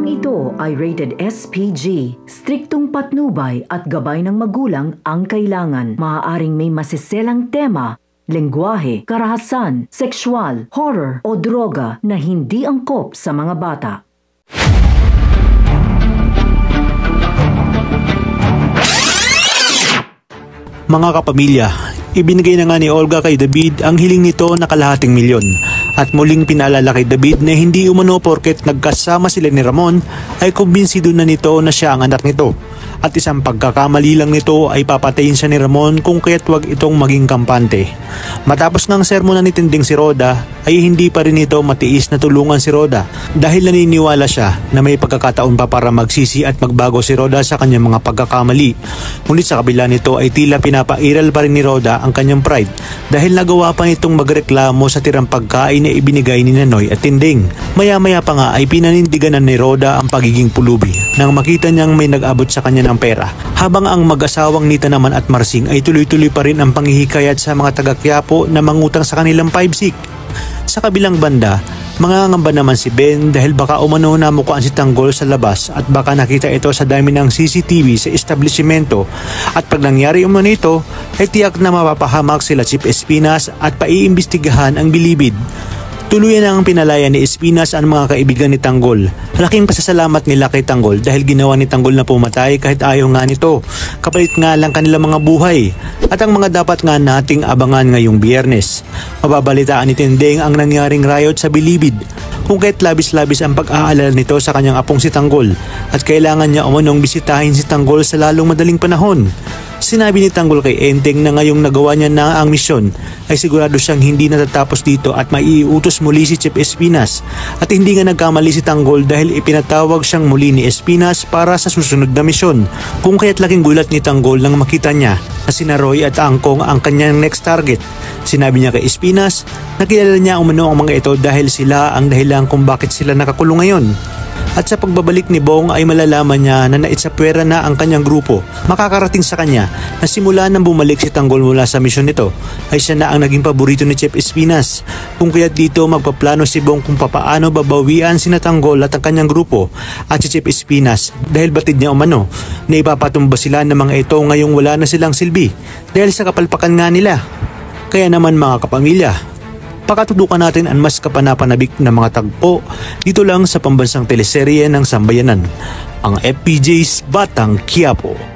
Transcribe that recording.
Programang ito ay rated SPG. Striktong patnubay at gabay ng magulang ang kailangan. Maaaring may masiselang tema, lengguwahe, karahasan, sexual, horror o droga na hindi angkop sa mga bata. Mga kapamilya, ibinigay na nga ni Olga kay David ang hiling nito na kalahating milyon. At muling pinaalala kay David na hindi umano porket nagkasama sila ni Ramon ay kumbinsido na nito na siya ang anak nito. At isang pagkakamali lang nito ay papatayin siya ni Ramon kung kaya't wag itong maging kampante. Matapos ng sermonan ni Tinding si Roda ay hindi pa rin ito matiis na tulungan si Roda dahil naniniwala siya na may pagkakataon pa para magsisi at magbago si Roda sa kanyang mga pagkakamali. Ngunit sa kabila nito ay tila pinapairal pa rin ni Roda ang kanyang pride dahil nagawa pa nitong magreklamo sa tirang pagkain na ibinigay ni Nanoy at Tinding. Maya-maya pa nga ay pinanindiganan ni Roda ang pagiging pulubi nang makita niyang may nag-abot sa kanya ng pera. Habang ang mag-asawang Nita naman at Marsing ay tuloy-tuloy pa rin ang panghihikayat sa mga taga-Quiapo na mangutang sa kanilang 5-6. Sa kabilang banda, mangangamba naman si Ben dahil baka umano na mukuan si Tanggol sa labas at baka nakita ito sa dami ng CCTV sa establishmento at pag nangyari umano ito ay tiyak na mapapahamak sila Chief Espinas at paiimbestigahan ang bilibid. Tuluyan ang pinalaya ni Espinas ang mga kaibigan ni Tanggol. Malaking pasasalamat nila kay Tanggol dahil ginawa ni Tanggol na pumatay kahit ayaw nga nito. Kapalit nga lang kanilang mga buhay at ang mga dapat nga nating abangan ngayong Biyernes. Mababalitaan ni Tinding ang nangyaring riot sa Bilibid kung kaya't labis-labis ang pag-aalala nito sa kanyang apong si Tanggol at kailangan niya umanong bisitahin si Tanggol sa lalong madaling panahon. Sinabi ni Tanggol kay Enteng na ngayong nagawa niya na ang misyon ay sigurado siyang hindi natatapos dito at maiutos muli si Chief Espinas at hindi nga nagkamali si Tanggol dahil ipinatawag siyang muli ni Espinas para sa susunod na misyon. Kung kaya't laking gulat ni Tanggol nang makita niya na sina Roy at Angkong ang kanyang next target. Sinabi niya kay Espinas na kilala niya umano ang mga ito dahil sila ang dahilan kung bakit sila nakakulong ngayon. At sa pagbabalik ni Bong ay malalaman niya na naitsapwera na ang kanyang grupo. Makakarating sa kanya na simula nang bumalik si Tanggol mula sa misyon nito ay siya na ang naging paborito ni Chief Espinas. Kung kaya't dito magpaplano si Bong kung papaano babawian sina Tanggol at ang kanyang grupo at si Chief Espinas dahil batid niya umano na ipapatumba sila ng mga ito ngayong wala na silang silbi dahil sa kapalpakan nga nila. Kaya naman mga kapamilya, pakatutukan natin ang mas kapanapanabik na mga tagpo dito lang sa pambansang teleserye ng Sambayanan, ang FPJ's Batang Quiapo.